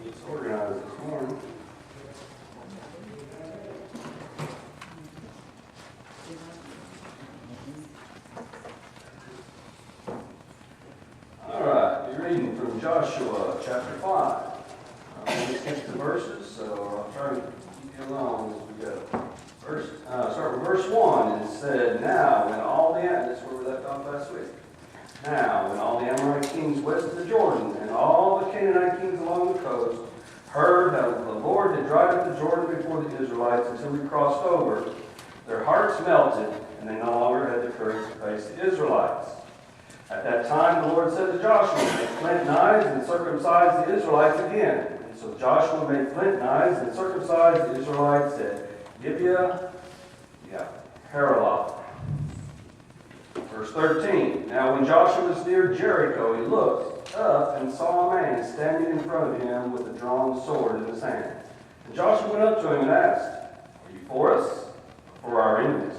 It's organized this morning. All right, you're reading from Joshua chapter 5. I'm going to skip the verses, so I'll try to keep you along as we go. Start with verse 1. It said, Now, when all the, that's where we left off last week. Now, when all the Amorite kings west of the Jordan and all the Canaanite kings along the coast heard how the Lord had dried up the Jordan before the Israelites until we crossed over, their hearts melted, and they no longer had the courage to face the Israelites. At that time, the Lord said to Joshua, Make flint knives and circumcise the Israelites again. And so Joshua made flint knives and circumcised the Israelites at Gibeah, Haraloth. Verse 13, Now when Joshua was near Jericho, he looked up and saw a man standing in front of him with a drawn sword in his hand. And Joshua went up to him and asked, Are you for us or for our enemies?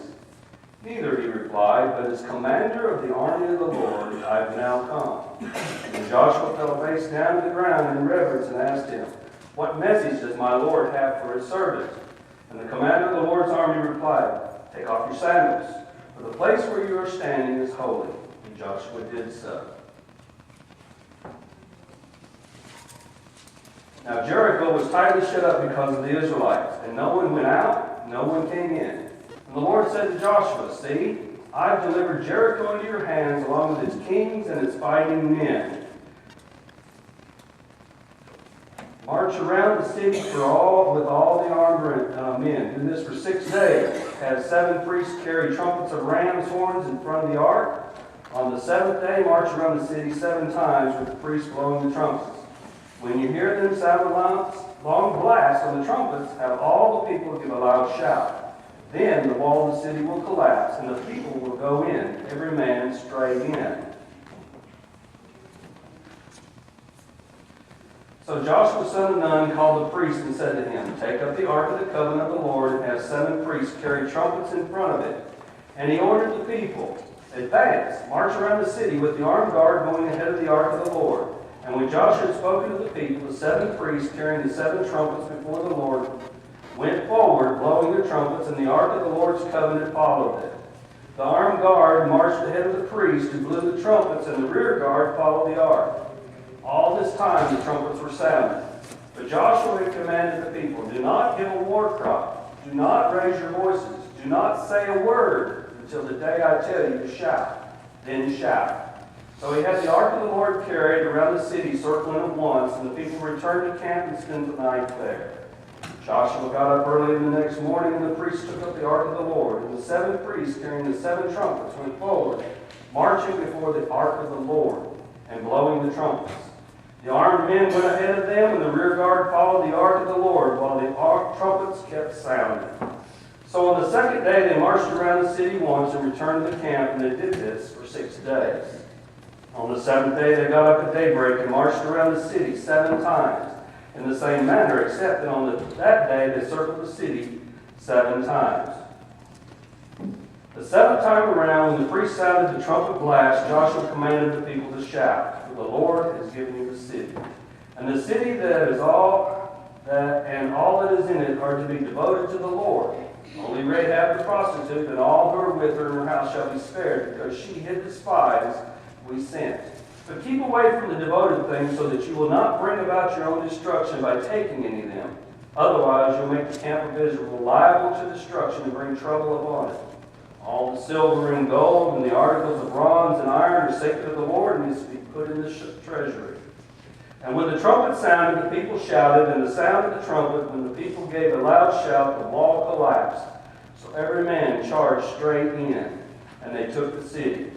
Neither, he replied, but as commander of the army of the Lord, I have now come. And Joshua fell face down to the ground in reverence and asked him, What message does my Lord have for his servant? And the commander of the Lord's army replied, Take off your sandals, for the place where you are standing is holy. And Joshua did so. Now Jericho was tightly shut up because of the Israelites, and no one went out, no one came in. And the Lord said to Joshua, See, I've delivered Jericho into your hands, along with its kings and its fighting men. March around the city with all the armed men. Do this for 6 days. Have 7 priests carry trumpets of ram's horns in front of the ark. On the 7th day, march around the city 7 times with the priests blowing the trumpets. When you hear them sound a long blast on the trumpets, have all the people give a loud shout. Then the wall of the city will collapse, and the people will go in, every man straight in. So Joshua son of Nun called the priest and said to him, Take up the ark of the covenant of the Lord and have 7 priests carry trumpets in front of it. And he ordered the people, Advance, march around the city with the armed guard going ahead of the ark of the Lord. And when Joshua had spoken to the people, the 7 priests carrying the 7 trumpets before the Lord went forward, blowing their trumpets, and the ark of the Lord's covenant followed them. The armed guard marched ahead of the priest who blew the trumpets, and the rear guard followed the ark. All this time the trumpets were sounded. But Joshua had commanded the people, Do not give a war cry. Do not raise your voices. Do not say a word until the day I tell you to shout. Then shout. So he had the ark of the Lord carried around the city, circling it once, and the people returned to camp and spent the night there. Joshua got up early in the next morning, and the priests took up the ark of the Lord. And the 7 priests carrying the 7 trumpets went forward, marching before the ark of the Lord and blowing the trumpets. The armed men went ahead of them, and the rear guard followed the ark of the Lord, while the trumpets kept sounding. So on the 2nd day they marched around the city once and returned to the camp, and they did this for 6 days. On the 7th day they got up at daybreak and marched around the city 7 times, in the same manner, except that on that day they circled the city 7 times. The 7th time around, when the priest sounded the trumpet blast, Joshua commanded the people to shout, For the Lord has given you the city. And the city that is all that is in it are to be devoted to the Lord. Only Rahab the prostitute and all who are with her in her house shall be spared, because she hid the spies we sent. But keep away from the devoted things, so that you will not bring about your own destruction by taking any of them. Otherwise you'll make the camp of Israel liable to destruction and bring trouble upon it. All the silver and gold and the articles of bronze and iron are sacred to the Lord and is to be put in the treasury. And when the trumpet sounded, the people shouted, and the sound of the trumpet, when the people gave a loud shout, the wall collapsed. So every man charged straight in, and they took the city.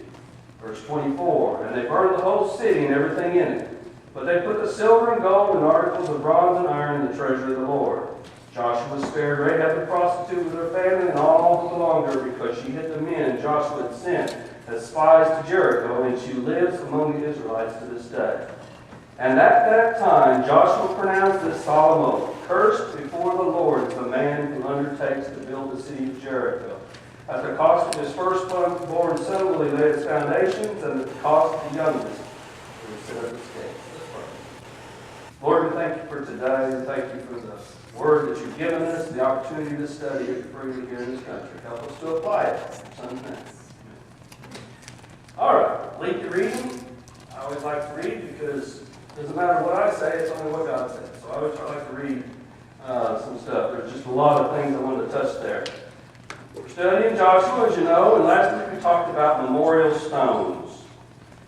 Verse 24, And they burned the whole city and everything in it. But they put the silver and gold and articles of bronze and iron in the treasury of the Lord. Joshua spared Rahab the prostitute with her family and all who belonged to her, because she hid the men Joshua had sent as spies to Jericho, and she lives among the Israelites to this day. And at that time Joshua pronounced this solemn oath, Cursed before the Lord is the man who undertakes to build the city of Jericho. At the cost of his firstborn son will he lay its foundations, and at the cost of the youngest he will set up its gates. Lord, we thank you for today. We thank you for the word that you've given us, the opportunity to study it freely here in this country. Help us to apply it. In your Son's name. All right, lead the reading. I always like to read because it doesn't matter what I say, it's only what God says. So I always like to read some stuff. There's just a lot of things I wanted to touch there. We're studying Joshua, as you know, and last week we talked about memorial stones.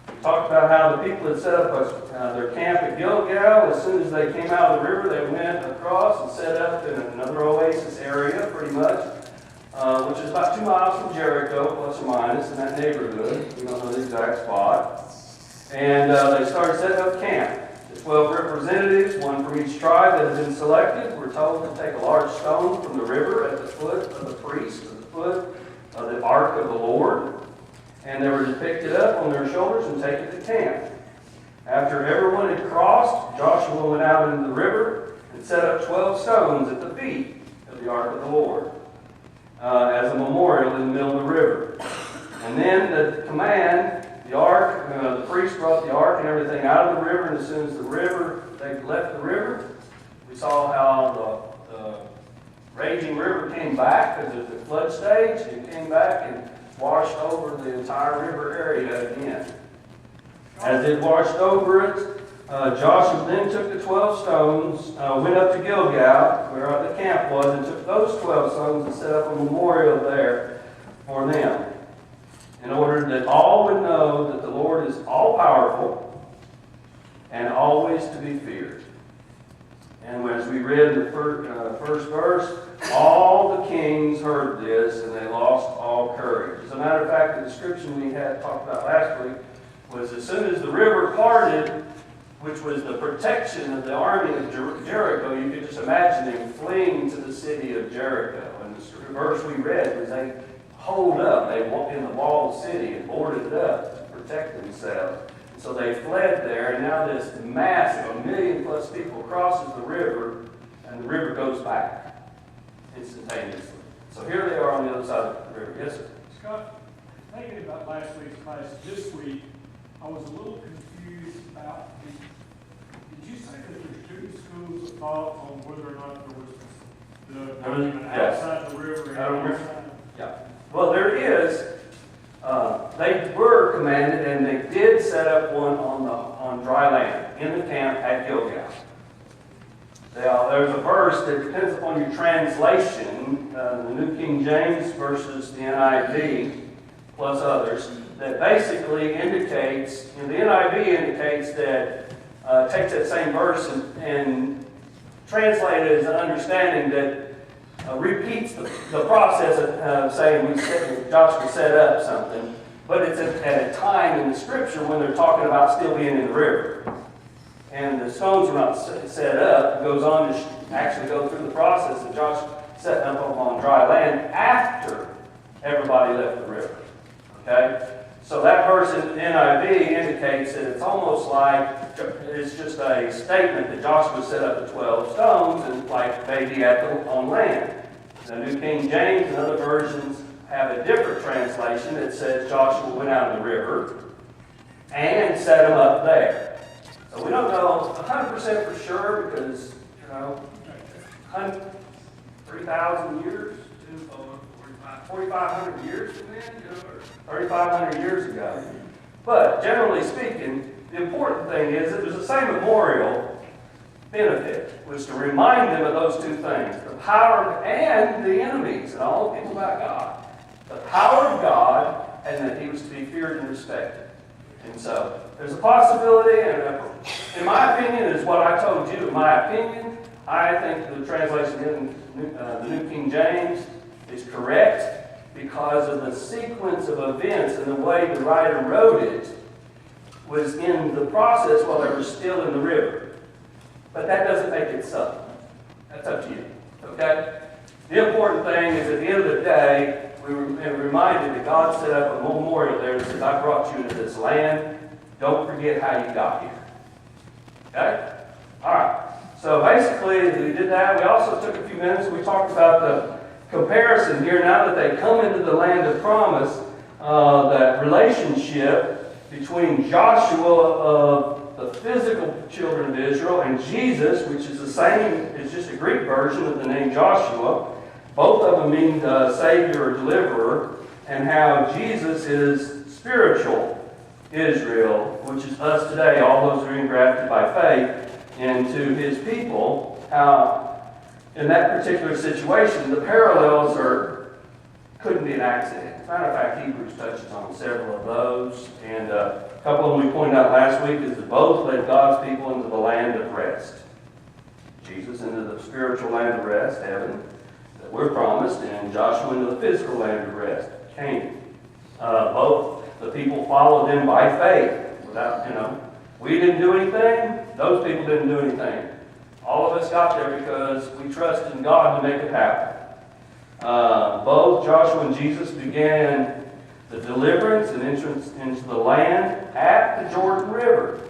We talked about how the people had set up their camp at Gilgal. As soon as they came out of the river, they went across and set up in another oasis area, pretty much, which is about 2 miles from Jericho, plus or minus, in that neighborhood. We don't know the exact spot. And they started setting up camp. The 12 representatives, one from each tribe that had been selected, were told to take a large stone from the river at the foot of the priest, at the foot of the ark of the Lord. And they were to pick it up on their shoulders and take it to camp. After everyone had crossed, Joshua went out into the river and set up 12 stones at the feet of the ark of the Lord as a memorial in the middle of the river. And then the command, the ark, the priest brought the ark and everything out of the river, and as soon as they left the river, we saw how the raging river came back because of the flood stage. It came back and washed over the entire river area again. As it washed over it, Joshua then took the 12 stones, went up to Gilgal, where the camp was, and took those 12 stones and set up a memorial there for them, in order that all would know that the Lord is all-powerful and always to be feared. And as we read in the first verse, all the kings heard this, and they lost all courage. As a matter of fact, the description we had talked about last week was as soon as the river parted, which was the protection of the army of Jericho, you could just imagine them fleeing to the city of Jericho. And the verse we read was they holed up. They walked in the walled city and boarded it up to protect themselves. And so they fled there, and now this mass of 1 million plus people crosses the river, and the river goes back instantaneously. So here they are on the other side of the river. Yes, sir? Scott, thinking about last week's class, this week, I was a little confused about, did you say that there's 2 schools of thought on whether or not there was the argument outside the river and inside? Yeah. Well, there is. They were commanded, and they did set up one on dry land in the camp at Gilgal. There's a verse that depends upon your translation, the New King James versus the NIV, plus others, that basically indicates, the NIV indicates that, takes that same verse and translates it as an understanding that repeats the process of saying Joshua set up something, but it's at a time in the scripture when they're talking about still being in the river. And the stones were not set up. It goes on to actually go through the process of Joshua setting up on dry land after everybody left the river. Okay? So that verse in NIV indicates that it's almost like it's just a statement that Joshua set up the 12 stones and like maybe on land. The New King James and other versions have a different translation that says Joshua went out in the river and set them up there. So we don't know 100% for sure because, 3,000 years, 4,500 years from then, or 3,500 years ago. But generally speaking, the important thing is that there's the same memorial benefit, was to remind them of those 2 things, the power and the enemies and all the people about God. The power of God and that he was to be feared and respected. And so there's a possibility, and in my opinion, is what I told you. In my opinion, I think the translation in the New King James is correct because of the sequence of events and the way the writer wrote it was in the process while they were still in the river. But that doesn't make it so. That's up to you. Okay? The important thing is at the end of the day, we were reminded that God set up a memorial there that says, I brought you into this land. Don't forget how you got here. Okay? All right. So basically, we did that. We also took a few minutes and we talked about the comparison here. Now that they come into the land of promise, that relationship between Joshua of the physical children of Israel, and Jesus, which is the same, it's just a Greek version of the name Joshua. Both of them mean Savior or Deliverer, and how Jesus is spiritual Israel, which is us today, all those who are engrafted by faith into His people. How, in that particular situation, the parallels couldn't be an accident. As a matter of fact, Hebrews touches on several of those, and a couple of them we pointed out last week is that both led God's people into the land of rest. Jesus into the spiritual land of rest, heaven, that we're promised, and Joshua into the physical land of rest, Canaan. Both the people followed them by faith. Without, we didn't do anything, those people didn't do anything. All of us got there because we trusted in God to make it happen. Both Joshua and Jesus began the deliverance and entrance into the land at the Jordan River.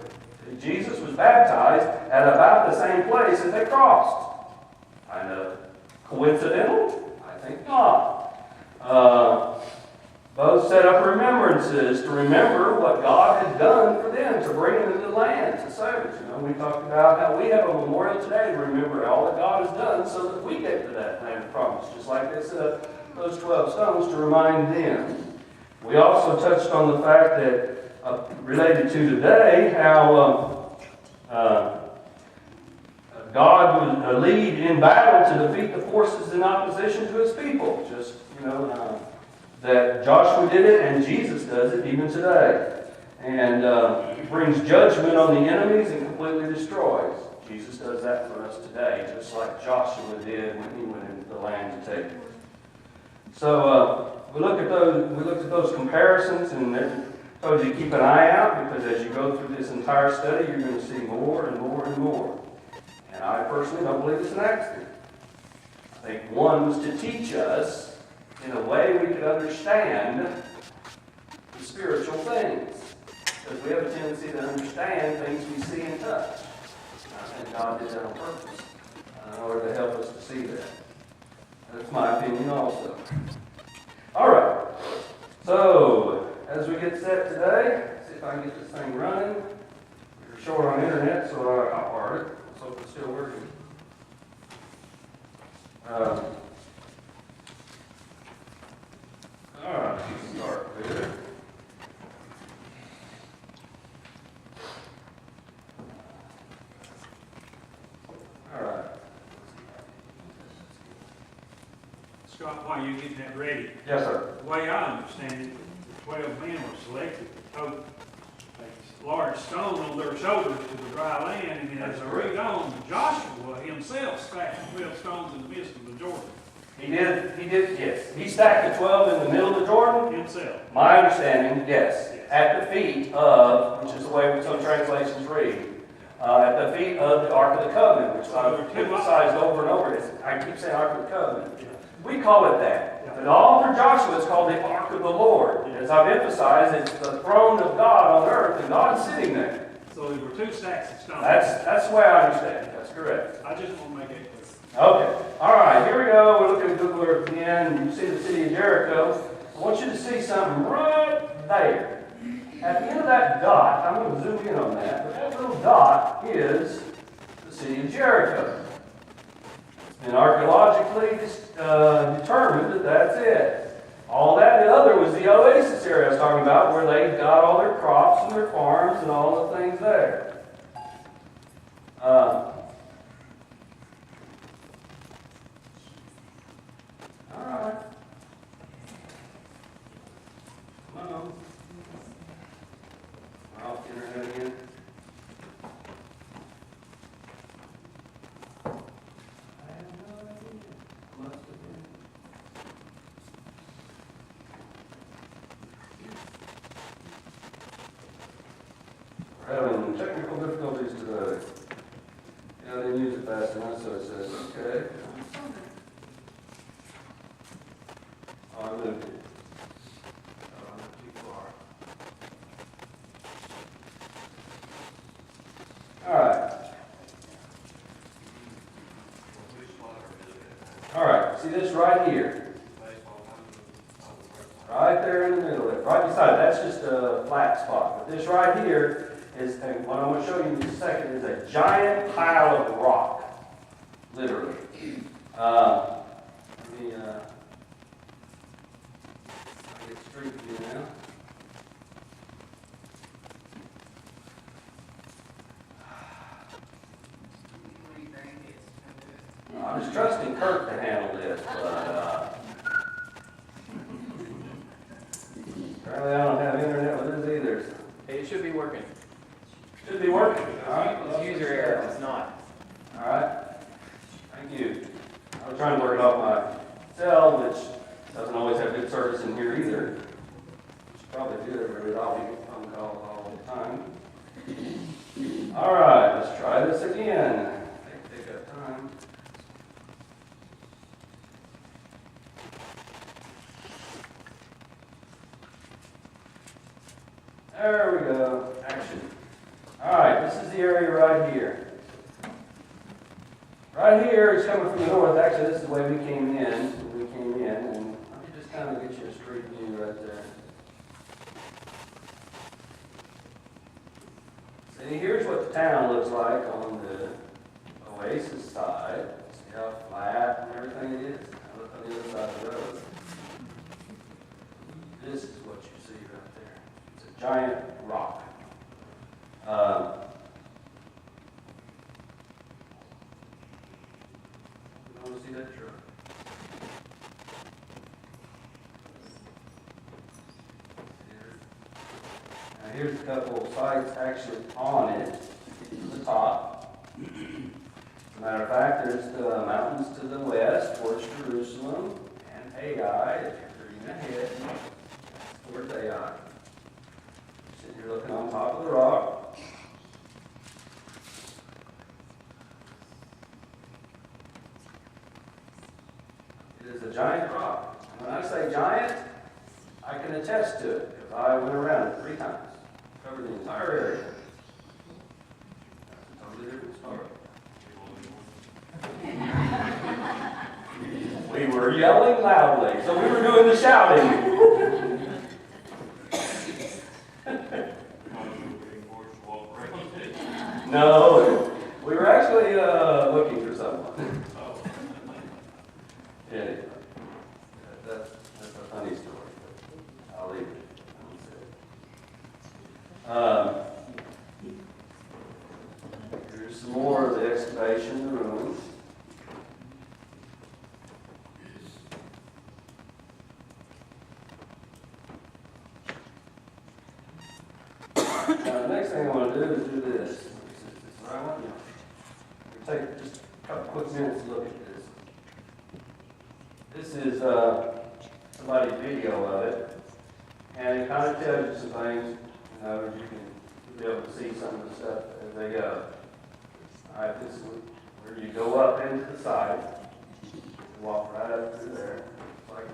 Jesus was baptized at about the same place as they crossed. Kind of coincidental? I think not. Both set up remembrances to remember what God had done for them, to bring them into the land, to save us. We talked about how we have a memorial today to remember all that God has done so that we get to that land of promise, just like they set up those 12 stones to remind them. We also touched on the fact that, related to today, how God would lead in battle to defeat the forces in opposition to His people. Just, that Joshua did it and Jesus does it even today. And brings judgment on the enemies and completely destroys. Jesus does that for us today, just like Joshua did when he went into the land to take it. So we looked at those comparisons, and I told you to keep an eye out, because as you go through this entire study, you're going to see more and more and more. And I personally don't believe it's an accident. I think one was to teach us in a way we could understand the spiritual things. Because we have a tendency to understand things we see and touch. And I think God did that on purpose in order to help us to see that. That's my opinion also. All right. So, as we get set today, see if I can get this thing running. We're short on internet, so I'll borrow it. Let's hope it's still working. All right, start there. All right. Scott, while you're getting that ready, Yes, sir. the way I understand it, the 12 men were selected to tote a large stone on their shoulders to the dry land, and as I read on, Joshua himself stacked 12 stones in the midst of the Jordan. He did, yes. He stacked the 12 in the middle of the Jordan. Himself. My understanding, yes. At the feet of, which is the way some translations read, at the feet of the Ark of the Covenant, which I've emphasized over and over. I keep saying Ark of the Covenant. We call it that. But all through Joshua, it's called the Ark of the Lord. As I've emphasized, it's the throne of God on earth, and God's sitting there. So there were 2 stacks of stones. That's the way I understand it. That's correct. I just want to make it clear. Okay. All right. Here we go. We're looking at Google Earth again. You see the city of Jericho. I want you to see something right there. At the end of that dot, I'm going to zoom in on that, but that little dot is the city of Jericho. It's been archaeologically determined that that's it. All that other was the oasis area I was talking about, where they got all their crops and their farms and all the things there. All right. Come on. Off the internet again. I have no idea. Must have been. We're having technical difficulties today. Yeah, I didn't use it fast enough, so it says, okay. Oh, I moved it. Oh, too far. All right. All right, see this right here? Right there in the middle of it, right beside it. That's just a flat spot. But this right here is, and what I'm going to show you in just a second, is a giant pile of rock, literally. Let me get street view now. I was trusting Kirk to handle this, but apparently I don't have internet with this either. So. It should be working. Should be working. All right. It's user error if it's not. All right. Thank you. I was trying to work it off my cell, which doesn't always have good service in here either. Should probably do it every phone call all the time. All right, let's try this again. Take up time. There we go. Action. All right, this is the area right here. Right here is coming from the north. Actually, this is the way we came in. And let me just kind of get you a street view right there. See, here's what the town looks like on the oasis side. See how flat and everything it is? Now look on the other side of the road. This is what you see right there. It's a giant rock. You want to see that truck? Now here's a couple of sites actually on it, to the top. As a matter of fact, there's the mountains to the west towards Jerusalem and Ai, if you're turning ahead, towards Ai. Sitting here looking on top of the rock. It is a giant rock. And when I say giant, I can attest to it, because I went around it 3 times. Covered the entire area. That's a totally different story. We were yelling loudly, so we were doing the shouting. No, we were actually looking for someone. Anyway, that's a funny story, but I'll leave it. Here's some more of the excavation of the ruins. Now, the next thing I want to do is do this. This is what I want you to take just a couple quick minutes to look at this. This is somebody's video of it, and it kind of tells you some things. You know, you can be able to see some of the stuff as they go. All right, this is where you go up into the side, you walk right up through there, like this.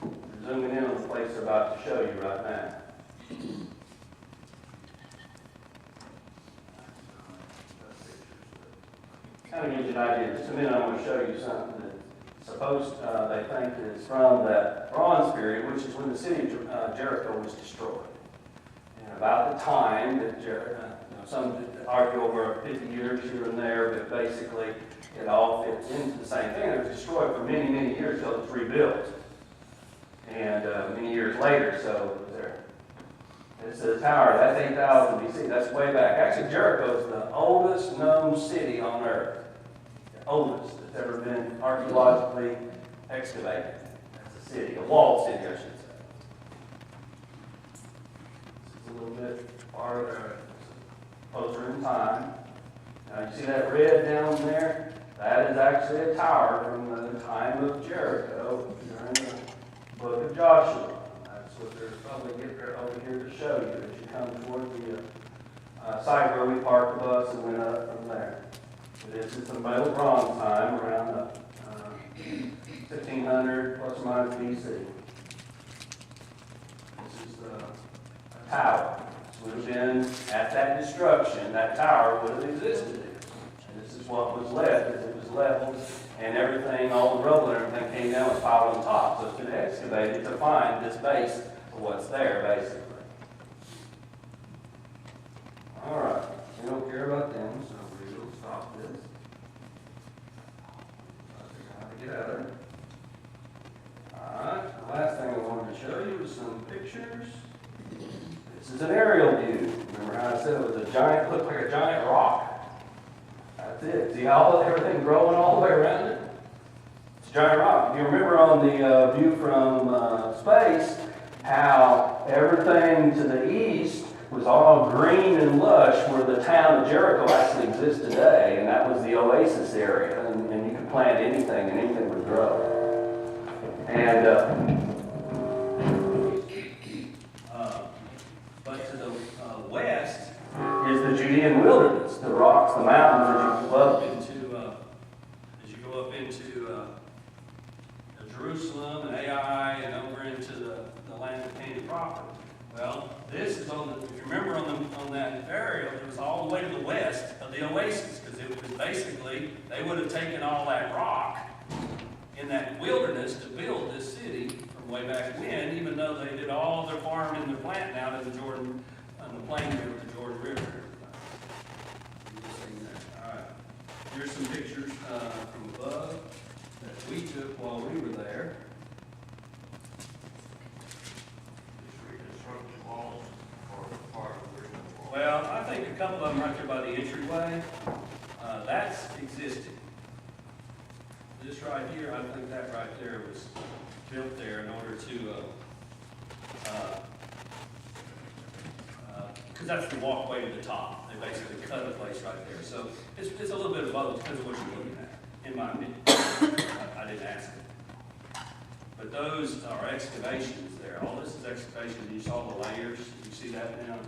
We're zooming in on the place they're about to show you right now. Kind of gives you an idea. In just a minute, I'm going to show you something that supposed they think is from that Bronze period, which is when the city of Jericho was destroyed. And about the time that Jericho, some argue over 50 years here and there, but basically it all fits into the same thing. It was destroyed for many, many years until it was rebuilt. And many years later, so it was there. It's a tower, that's 8,000 BC, that's way back. Actually, Jericho is the oldest known city on earth. The oldest that's ever been archaeologically excavated. That's a city, a walled city, I should say. This is a little bit farther, closer in time. Now, you see that red down there? That is actually a tower from the time of Jericho during the book of Joshua. That's what they're probably getting over here to show you as you come toward the site where we parked the bus and went up from there. This is the Middle Bronze time, around 1500 plus or minus BC. This is a tower. This would have been, at that destruction, that tower would have existed. And this is what was left, as it was leveled And everything, all the rubble and everything came down, was piled on top. So it's been excavated to find this base of what's there, basically. All right, we don't care about them, so we will stop this. How to get out of it. All right, the last thing I wanted to show you was some pictures. This is an aerial view. Remember how I said it was a giant, looked like a giant rock. That's it. See how everything growing all the way around it? It's a giant rock. You remember on the view from space how everything to the east was all green and lush where the town of Jericho actually exists today, and that was the oasis area, and you could plant anything and anything would grow. And but to the west is the Judean wilderness, the rocks, the mountains as you go up into Jerusalem and Ai and over into the land of Canaan proper. Well, this is on the, if you remember on that burial, it was all the way to the west of the oasis, because it was basically, they would have taken all that rock in that wilderness to build this city from way back when, even though they did all their farming and their planting out in the Jordan, on the plain here with the Jordan River. All right, here's some pictures from above that we took while we were there. Well, I think a couple of them right there by the entryway, that's existing. This right here, I think that right there was built there in order to, because that's the walkway to the top. They basically cut a place right there. So it's a little bit of both, depends on what you're looking at, in my opinion. I didn't ask it. But those are excavations there. All this is excavation. You saw the layers. You see that now?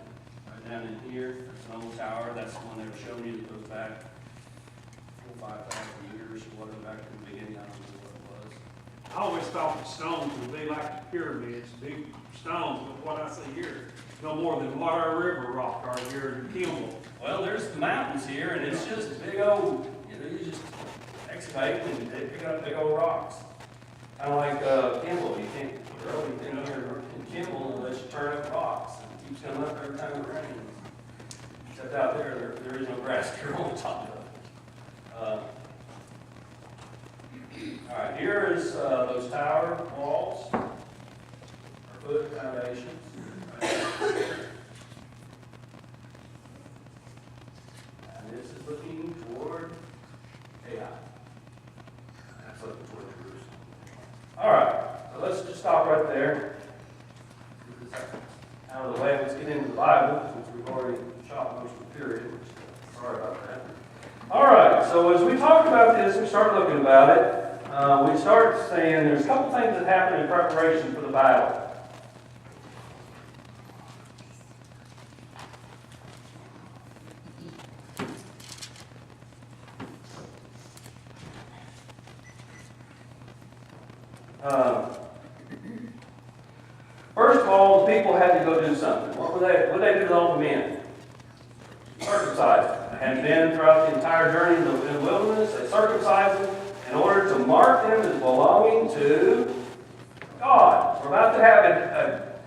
Right down in here. That's an old tower. That's the one they were showing you that goes back 4,000 or 5,000 years or whatever, back in the beginning. I don't know what it was. I always thought the stones would be like the pyramids, big stones, but what I see here, no more than what our river rock are here in Kimball. Well, there's the mountains here, and it's just big old, you just excavate and they pick up big old rocks. Kind of like Kimball. You can't grow anything here in Kimball unless you turn up rocks. It keeps coming up every time it rains. Except out there is no grass here on the top of it. All right, here is those tower walls, or foot foundations. Right here. And this is looking toward Ai. That's looking toward Jerusalem. All right, so let's just stop right there. Out of the way, let's get into the Bible, since we've already shot most of the period. Sorry about that. All right, so as we talk about this, we start looking about it. We start saying there's a couple things that happen in preparation for the battle. First of all, the people had to go do something. What would they do with all the men? Circumcise them. They had been throughout the entire journey in the wilderness. They circumcised them in order to mark them as belonging to God. We're about to have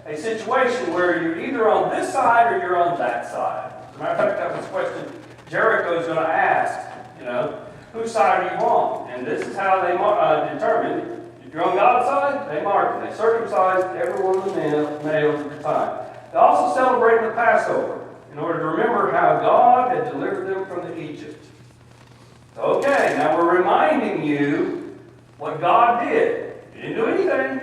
a situation where you're either on this side or you're on that side. As a matter of fact, that was a question Jericho is going to ask. Whose side are you on? And this is how they determined. If you're on God's side, they marked it. They circumcised every one of the males at the time. They also celebrated the Passover in order to remember how God had delivered them from Egypt. Okay, now we're reminding you what God did. He didn't do anything.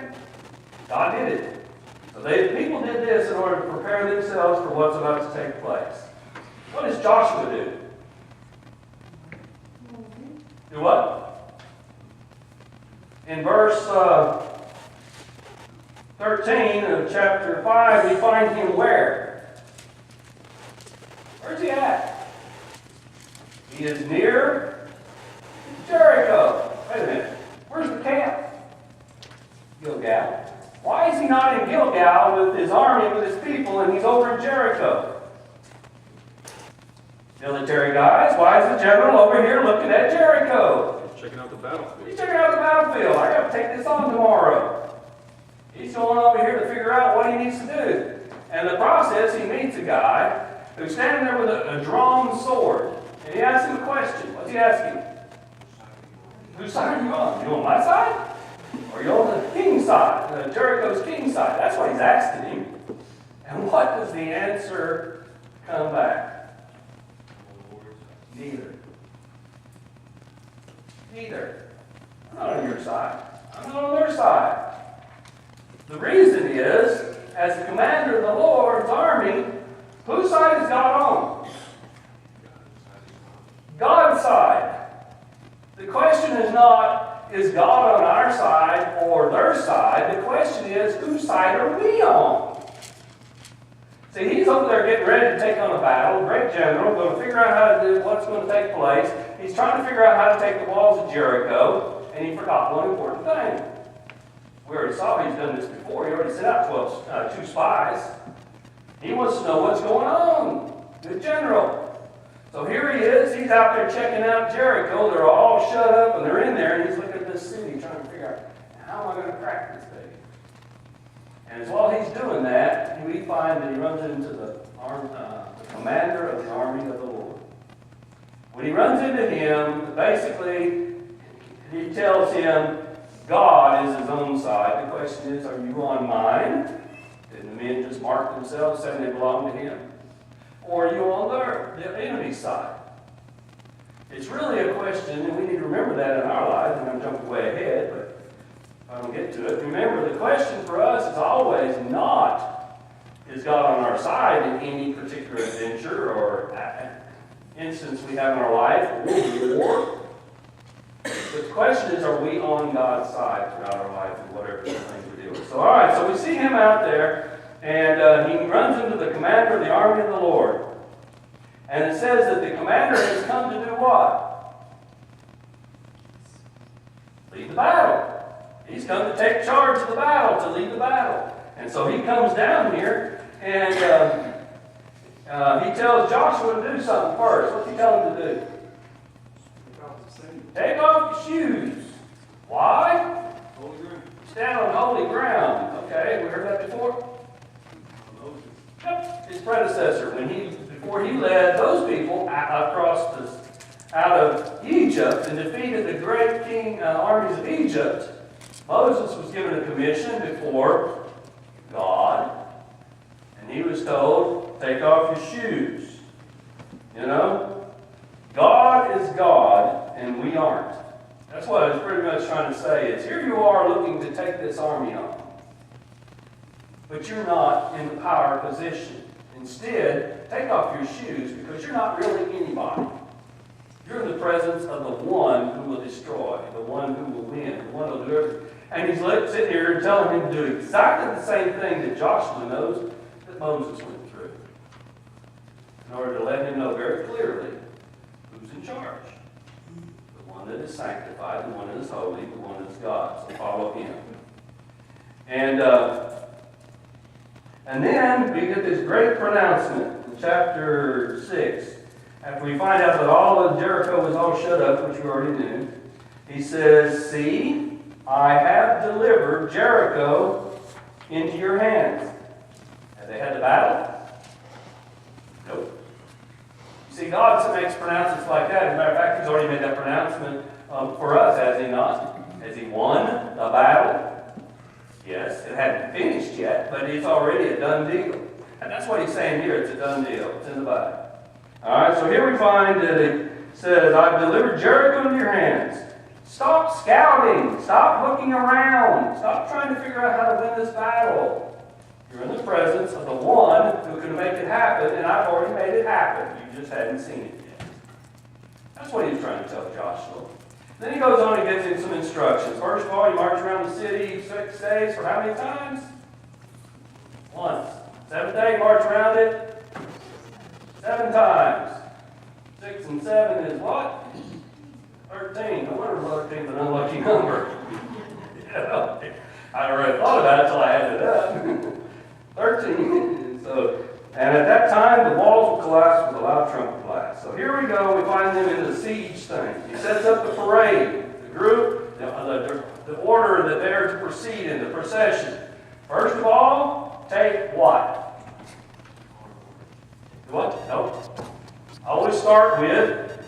God did it. So the people did this in order to prepare themselves for what's about to take place. What does Joshua do? Do what? In verse 13 of chapter 5, we find him where? Where's he at? He is near Jericho. Wait a minute. Where's the camp? Gilgal. Why is he not in Gilgal with his army, with his people, and he's over in Jericho? Military guys, why is the general over here looking at Jericho? checking out the battlefield. He's checking out the battlefield. I got to take this on tomorrow. He's going over here to figure out what he needs to do. And in the process, he meets a guy who's standing there with a drawn sword. And he asks him a question. What's he asking? Whose side are you on? You on my side? Or you on the king's side? Jericho's king's side? That's what he's asking him. And what does the answer come back? Neither. Neither. I'm not on your side. I'm not on their side. The reason is, as the commander of the Lord's army, whose side is God on? God's side. The question is not, is God on our side or their side? The question is, whose side are we on? See, he's over there getting ready to take on a battle, great general, going to figure out how to do what's going to take place. He's trying to figure out how to take the walls of Jericho, and he forgot one important thing. We already saw he's done this before. He already sent out 2 spies. He wants to know what's going on. Good general. So here he is. He's out there checking out Jericho. They're all shut up, and they're in there, and he's looking at this city trying to figure out, how am I going to crack this thing? And while he's doing that, we find that he runs into the commander of the army of the Lord. When he runs into him, basically, he tells him, God is his own side. The question is, are you on mine? Did the men just mark themselves saying they belong to him? Or are you on the enemy's side? It's really a question, and we need to remember that in our lives, and I'm jumping way ahead, but I don't get to it. Remember, the question for us is always not, is God on our side in any particular adventure or instance we have in our life, or but the question is, are we on God's side throughout our life and whatever things we deal with? So, all right, so we see him out there, and he runs into the commander of the army of the Lord. And it says that the commander has come to do what? Lead the battle. He's come to take charge of the battle, to lead the battle. And so he comes down here, and he tells Joshua to do something first. What's he tell him to do? Take off your shoes. Why? Holy ground. Stand on holy ground. Okay, we heard that before? Yep. His predecessor, before he led those people out of Egypt and defeated the great armies of Egypt, Moses was given a commission before God, and he was told, take off your shoes. You know? God is God, and we aren't. That's what I was pretty much trying to say is, here you are looking to take this army on, but you're not in the power position. Instead, take off your shoes because you're not really anybody. You're in the presence of the one who will destroy, the one who will win, the one who will do everything. And he's sitting here and telling him to do exactly the same thing that Joshua knows that Moses went through, in order to let him know very clearly who's in charge. The one that is sanctified, the one that is holy, the one that is God. So follow him. And then we get this great pronouncement in chapter 6. After we find out that all of Jericho was all shut up, which we already knew, he says, see, I have delivered Jericho into your hands. Have they had the battle? Nope. You see, God makes pronouncements like that. As a matter of fact, he's already made that pronouncement for us, has he not? Has he won the battle? Yes, it hadn't finished yet, but it's already a done deal. And that's what he's saying here. It's a done deal. It's in the Bible. All right, so here we find that it says, I've delivered Jericho into your hands. Stop scouting. Stop looking around. Stop trying to figure out how to win this battle. You're in the presence of the one who can make it happen, and I've already made it happen. You just hadn't seen it yet. That's what he was trying to tell Joshua. Then he goes on and gives him some instructions. First of all, you march around the city 6 days for how many times? Once. 7th day, march around it 7 times. 6 and 7 is what? 13. No wonder 13 is an unlucky number. I already thought about it until I added it up. 13. And at that time, the walls will collapse with a loud trumpet blast. So here we go. We find them in the siege thing. He sets up the parade. start with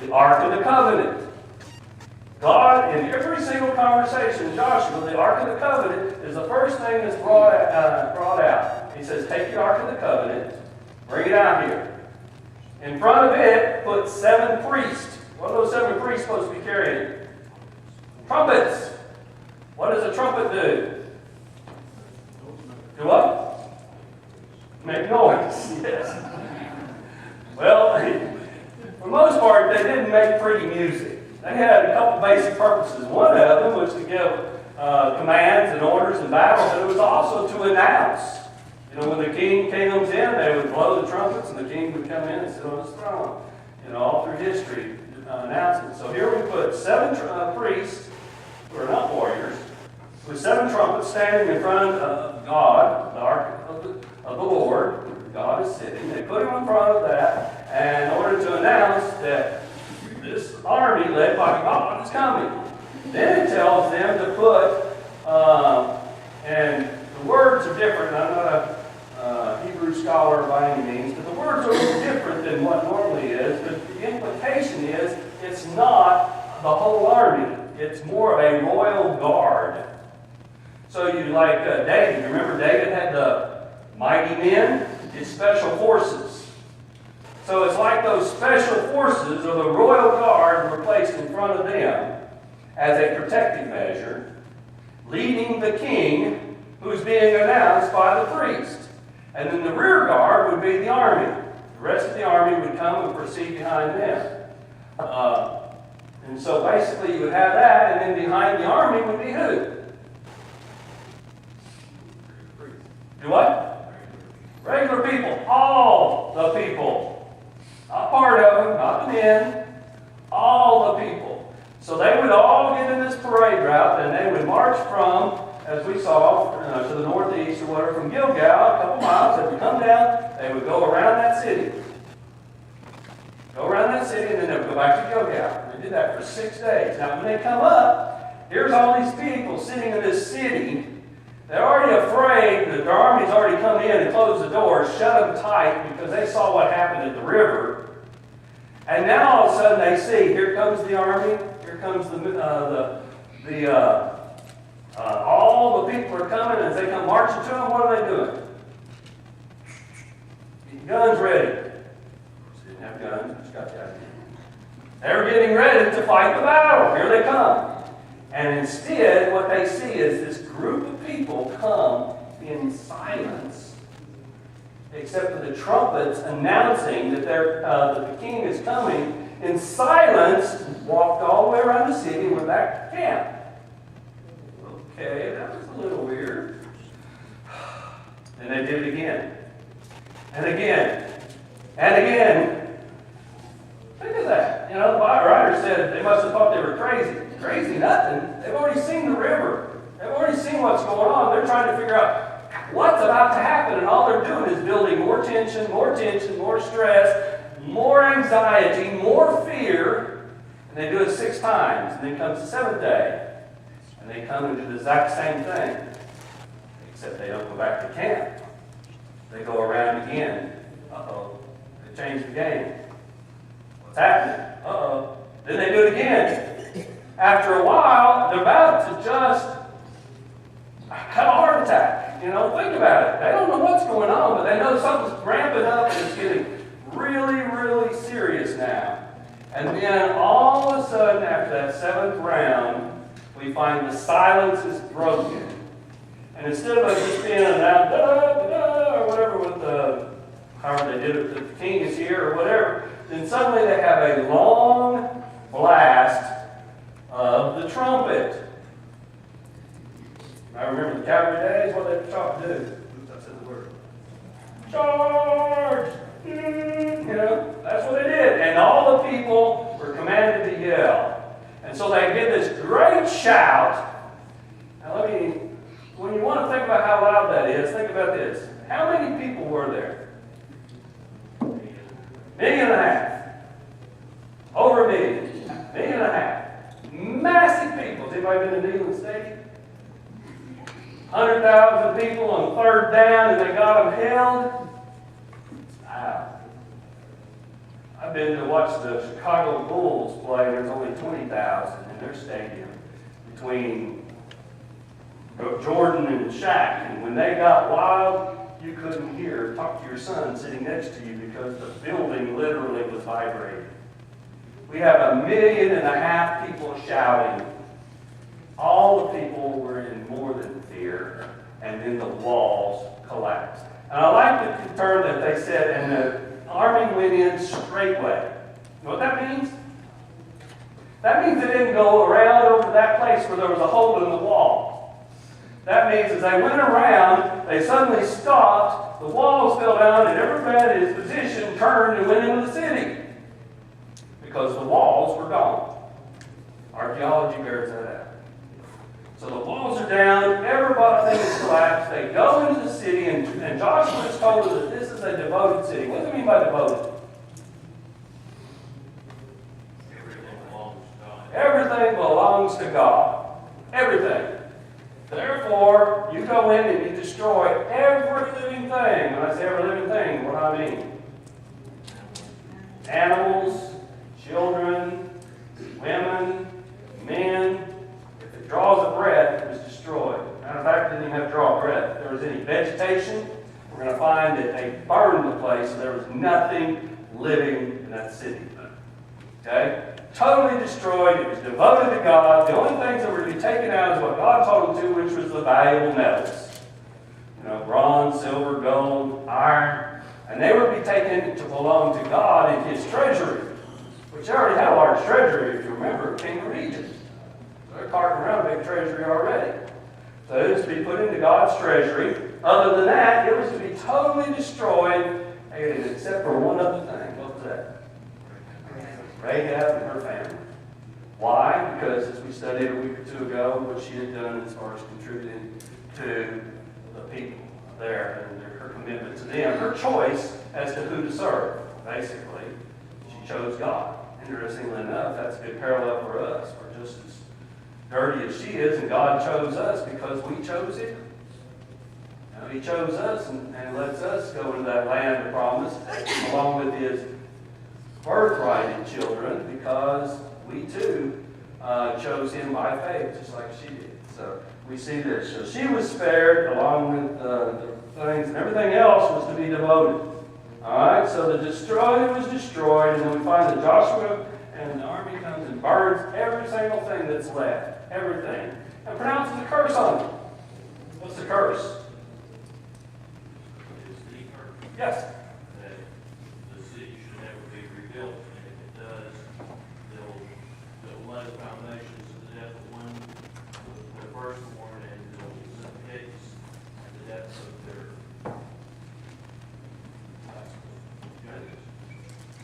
the Ark of the Covenant. God, in every single conversation in Joshua, the Ark of the Covenant is the first thing that's brought out. He says, take the Ark of the Covenant, bring it out here. In front of it, put 7 priests. What are those 7 priests supposed to be carrying? Trumpets. What does a trumpet do? Do what? Make noise. Yes. Well, for the most part, they didn't make pretty music. They had a couple basic purposes. One of them was to give commands and orders in battle, but it was also to announce. You know, when the king comes in, they would blow the trumpets, and the king would come in and sit on his throne. You know, all through history, announcing. So here we put 7 priests, who are not warriors, with 7 trumpets standing in front of God, the Ark of the Lord. God is sitting. They put him in front of that, and in order to announce that this army led by God is coming. Then it tells them to put, and the words are different. I'm not a Hebrew scholar by any means, but the words are a little different than what normally is. But the implication is it's not the whole army. It's more of a royal guard. So you like David. You remember David had the mighty men, his special forces. So it's like those special forces or the royal guard were placed in front of them as a protective measure, leading the king who's being announced by the priest. And then the rear guard would be the army. The rest of the army would come and proceed behind them. And so basically you would have that, and then behind the army would be who? Do what? Regular people. All the people. Not part of them, not the men. All the people. So they would all get in this parade route, and they would march from, as we saw, to the northeast or whatever, from Gilgal, a couple miles. They would come down, they would go around that city. Go around that city, and then they would go back to Gilgal. They did that for 6 days. Now, when they come up, here's all these people sitting in this city. They're already afraid that their army's already come in and closed the doors, shut them tight, because they saw what happened at the river. And now all of a sudden they see, here comes the army, here comes all the people are coming, and as they come marching to them, what are they doing? Getting guns ready. They didn't have guns, just got that. They were getting ready to fight the battle. Here they come. And instead, what they see is this group of people come in silence, except for the trumpets announcing that the king is coming. In silence, walked all the way around the city and went back to camp. Okay, that was a little weird. And they did it again. And again. And again. Think of that. You know, the writer said they must have thought they were crazy. Crazy nothing. They've already seen the river. They've already seen what's going on. They're trying to figure out what's about to happen. And all they're doing is building more tension, more stress, more anxiety, more fear. And they do it 6 times. And then comes the 7th day. And they come and do the exact same thing. Except they don't go back to camp. They go around again. Uh-oh. They change the game. What's happening? Uh-oh. Then they do it again. After a while, they're about to just have a heart attack. You know, think about it. They don't know what's going on, but they know something's ramping up and it's getting really, really serious now. And then all of a sudden, after that 7th round, we find the silence is broken. And instead of it just being a loud da-da-da-da, or whatever with the, however they did it, the king is here or whatever, then suddenly they have a long blast of the trumpet. I remember the cavalry days, what they taught to do. Oops, I said the word. Charge! You know, that's what they did. And all the people were commanded to yell. And so they did this great shout. Now when you want to think about how loud that is, think about this. How many people were there? 1.5 million. Over 1 million. 1.5 million. Massive people. Has anybody been to Neyland Stadium? 100,000 people on 3rd down, and they got them held. Wow. I've been to watch the Chicago Bulls play. There's only 20,000 in their stadium between Jordan and Shaq. And when they got wild, you couldn't talk to your son sitting next to you because the building literally was vibrating. We have 1.5 million people shouting. All the people were in more than fear, and then the walls collapsed. And I like the term that they said, and the army went in straightway. You know what that means? That means they didn't go around over that place where there was a hole in the wall. That means as they went around, they suddenly stopped, the walls fell down, and everybody in his position turned and went into the city. Because the walls were gone. Archaeology bears that out. So the walls are down, everybody is collapsed, they go into the city, and Joshua has told us that this is a devoted city. What does it mean by devoted? Everything belongs to God. Everything. Therefore, you go in and you destroy every living thing. When I say every living thing, what do I mean? Animals, children, women, men. If it draws a breath, it was destroyed. Matter of fact, it didn't even have to draw a breath. If there was any vegetation, we're going to find that they burned the place, so there was nothing living in that city. Okay? Totally destroyed. It was devoted to God. The only things that were to be taken out is what God told them to, which was the valuable metals. Bronze, silver, gold, iron. And they were to be taken to belong to God in His treasury, which they already had a large treasury, if you remember, King of Egypt. So they're carting around a big treasury already. So it was to be put into God's treasury. Other than that, it was to be totally destroyed, except for one other thing. What was that? Rahab and her family. Why? Because as we studied a week or two ago, what she had done as far as contributing to the people there and her commitment to them, her choice as to who to serve, basically. She chose God. Interestingly enough, that's a good parallel for us. We're just as dirty as she is, and God chose us because we chose Him. He chose us and lets us go into that land of promise along with His birthrighted children, because we too chose Him by faith, just like she did. So we see this. So she was spared along with the things, and everything else was to be devoted. All right, so the destroyed was destroyed, and then we find that Joshua and the army comes and burns every single thing that's left, everything, and pronounces a curse on it. What's the curse? Yes. The city should never be rebuilt, and if it does, they'll lay the foundations to the death of one, their firstborn, and they'll set the gates at the depths of their.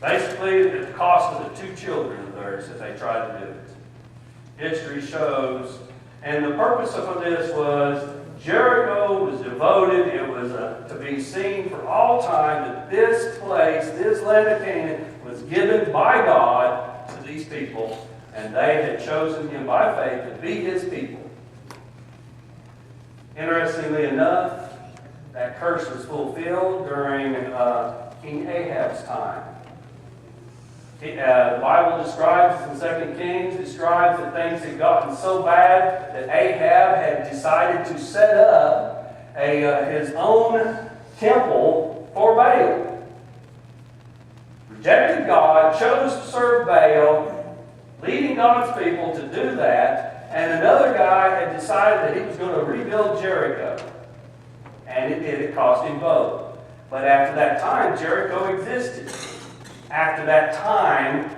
Basically, it cost the 2 children of theirs if they tried to do it. History shows, and the purpose of this was Jericho was devoted. It was to be seen for all time that this place, this land of Canaan, was given by God to these people, and they had chosen Him by faith to be His people. Interestingly enough, that curse was fulfilled during King Ahab's time. The Bible describes, in 2 Kings, describes that things had gotten so bad that Ahab had decided to set up his own temple for Baal. Rejected God, chose to serve Baal, leading God's people to do that, and another guy had decided that he was going to rebuild Jericho. And it did. It cost him both. But after that time, Jericho existed. After that time,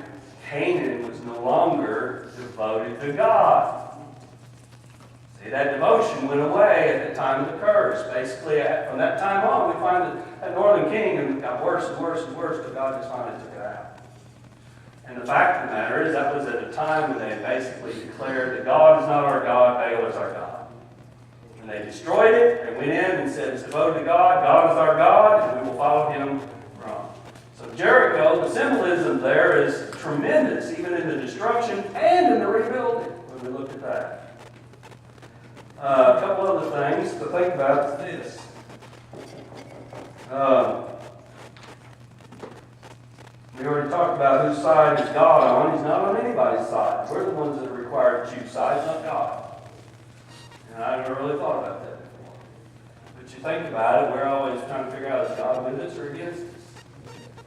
Canaan was no longer devoted to God. See, that devotion went away at the time of the curse. Basically, from that time on, we find that northern kingdom got worse and worse and worse until God just finally took it out. And the fact of the matter is, that was at a time when they basically declared that God is not our God, Baal is our God. And they destroyed it, they went in and said, it's devoted to God, God is our God, and we will follow Him wrong. So Jericho, the symbolism there is tremendous, even in the destruction and in the rebuilding, when we look at that. A couple other things to think about is this. We already talked about whose side is God on. He's not on anybody's side. We're the ones that are required to choose sides, not God. And I never really thought about that before. But you think about it, we're always trying to figure out, is God with us or against us?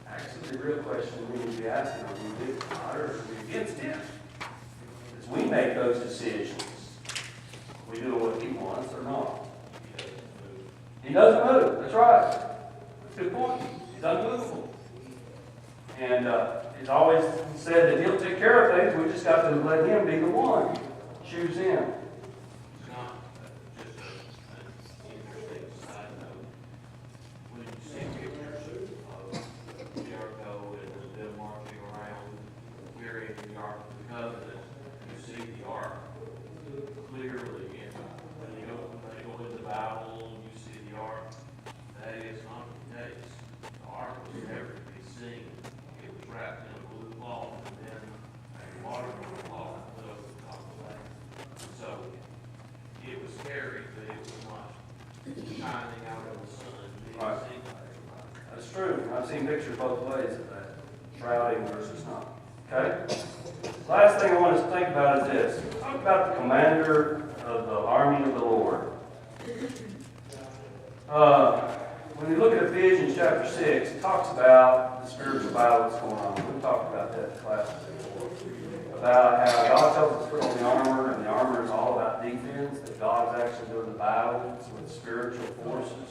Actually, the real question we need to be asking, are we with God or are we against Him? As we make those decisions, we do what He wants or not. He doesn't move. That's right. That's a good point. He's unmovable. And He's always said that He'll take care of things. We just got to let Him be the one. Choose Him. It's not just an interesting side note. When you see pictures of Jericho and them marching around carrying the Ark of the Covenant, you see the Ark clearly. And when they go into battle, you see the Ark. That is not the case. The Ark was never to be seen. It was wrapped in a blue cloth and then a waterproof cloth put over the top of that. So it was carried, but it was not shining out in the sun, being Right. seen by everybody. That's true. I've seen pictures both ways of that. Shrouding versus not. Okay? Last thing I want us to think about is this. Talk about the commander of the army of the Lord. When you look at Ephesians chapter 6, it talks about the spiritual battle that's going on. We talked about that in class before. About how God tells us to put on the armor, and the armor is all about defense, that God is actually doing the battle with spiritual forces.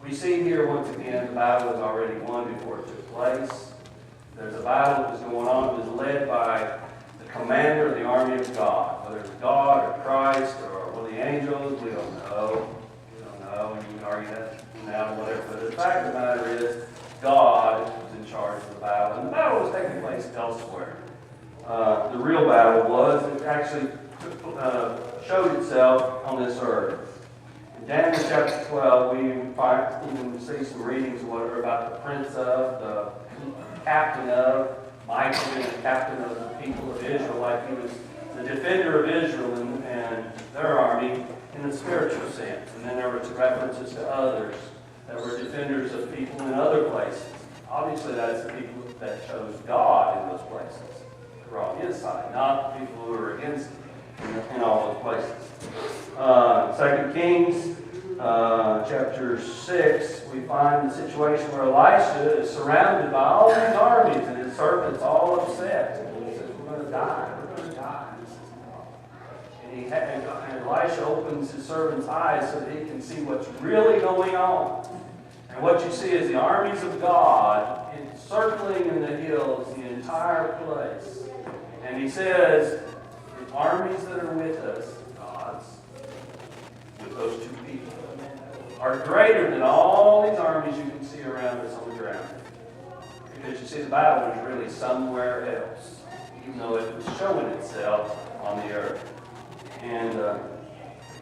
We see here once again the battle was already won before it took place. There's a battle that was going on. It was led by the commander of the army of God. Whether it's God or Christ or one of the angels, we don't know. We don't know. You can argue that now, whatever. But the fact of the matter is, God was in charge of the battle. And the battle was taking place elsewhere. The real battle was, it actually showed itself on this earth. In Daniel chapter 12, we even see some readings of what are about the prince of, the captain of, Michael being the captain of the people of Israel, like he was the defender of Israel and their army in the spiritual sense. And then there were references to others that were defenders of people in other places. Obviously, that's the people that chose God in those places. They were on His side, not the people who were against Him in all those places. 2 Kings chapter 6, we find the situation where Elisha is surrounded by all these armies and his servants all upset. He says, we're going to die. We're going to die. And Elisha opens his servant's eyes so that he can see what's really going on. And what you see is the armies of God encircling in the hills the entire place. And he says, the armies that are with us, God's, with those two people, are greater than all these armies you can see around us on the ground. Because you see, the battle was really somewhere else, even though it was showing itself on the earth. And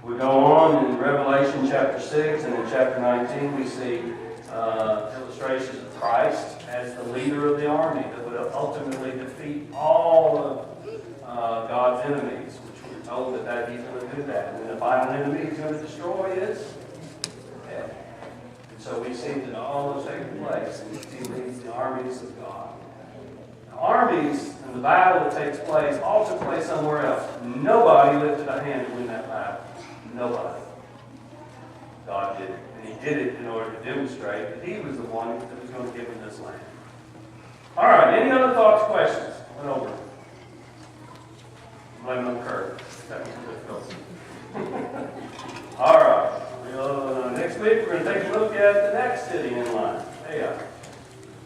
we go on in Revelation chapter 6 and in chapter 19 we see illustrations of Christ as the leader of the army that would ultimately defeat all of God's enemies, which we're told that He's going to do that. And the final enemy He's going to destroy is death. And so we see that all those taking place, and He leads the armies of God. The armies and the battle that takes place all took place somewhere else. Nobody lifted a hand to win that battle. Nobody. God did it. And He did it in order to demonstrate that He was the one that was going to give them this land. All right, any other thoughts, questions? Went over. Blame it on Kurt. All right. Next week, we're going to take a look at the next city in line. Hey,